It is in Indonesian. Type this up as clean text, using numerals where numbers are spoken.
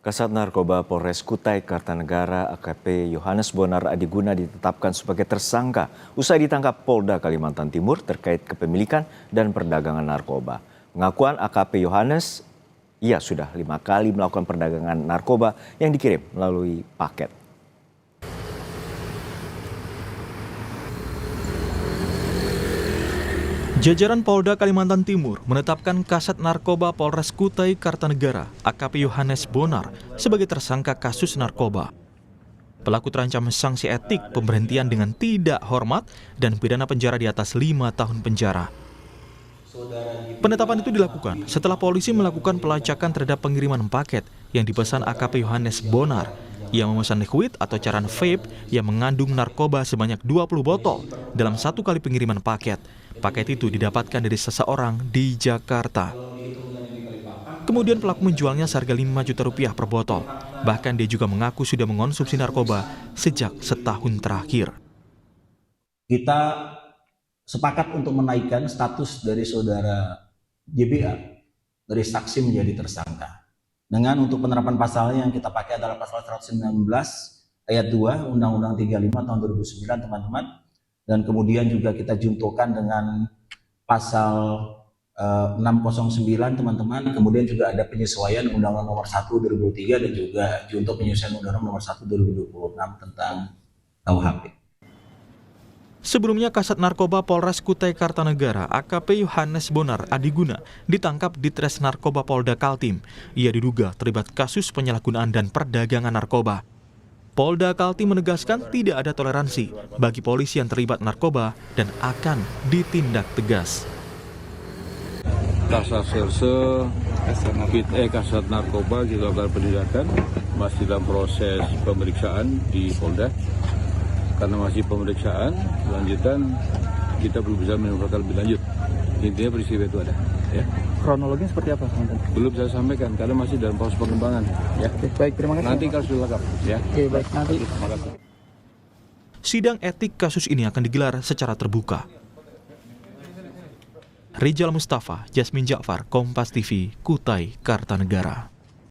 Kasat Narkoba Polres Kutai Kartanegara AKP Yohanes Bonar Adiguna ditetapkan sebagai tersangka usai ditangkap Polda Kalimantan Timur terkait kepemilikan dan perdagangan narkoba. Pengakuan AKP Yohanes, ia sudah 5 kali melakukan perdagangan narkoba yang dikirim melalui paket. Jajaran Polda Kalimantan Timur menetapkan Kasat Narkoba Polres Kutai Kartanegara AKP Yohanes Bonar sebagai tersangka kasus narkoba. Pelaku terancam sanksi etik pemberhentian dengan tidak hormat dan pidana penjara di atas 5 tahun penjara. Penetapan itu dilakukan setelah polisi melakukan pelacakan terhadap pengiriman paket yang dipesan AKP Yohanes Bonar. Ia memesan liquid atau cairan vape yang mengandung narkoba sebanyak 20 botol dalam satu kali pengiriman paket. Paket itu didapatkan dari seseorang di Jakarta. Kemudian pelaku menjualnya seharga 5 juta rupiah per botol. Bahkan dia juga mengaku sudah mengonsumsi narkoba sejak setahun terakhir. Kita sepakat untuk menaikkan status dari saudara JBA dari saksi menjadi tersangka. Dengan untuk penerapan pasalnya yang kita pakai adalah pasal 119 ayat 2 Undang-Undang 35 tahun 2009 teman-teman. Dan kemudian juga kita juntukan dengan pasal 609 teman-teman. Kemudian juga ada penyesuaian Undang-Undang nomor 1 2003 dan juga junto penyesuaian Undang-Undang nomor 1 2026 tentang KUHP. Sebelumnya Kasat Narkoba Polres Kutai Kartanegara AKP Yohanes Bonar Adiguna ditangkap di Tres Narkoba Polda Kaltim. Ia diduga terlibat kasus penyalahgunaan dan perdagangan narkoba. Polda Kaltim menegaskan tidak ada toleransi bagi polisi yang terlibat narkoba dan akan ditindak tegas. Kasat Kasat Narkoba kita lakukan penindakan, masih dalam proses pemeriksaan di Polda. Karena masih pemeriksaan, lanjutan kita belum bisa menyampaikan lebih lanjut. Intinya peristiwa itu ada. Ya. Kronologinya seperti apa? Belum saya sampaikan karena masih dalam proses pengembangan. Ya. Oke, baik, terima kasih. Nanti kalau sudah lengkap. Ya. Oke, baik, nanti. Terima kasih. Sidang etik kasus ini akan digelar secara terbuka. Rijal Mustafa, Jasmine Ja'far, Kompas TV, Kutai Kartanegara.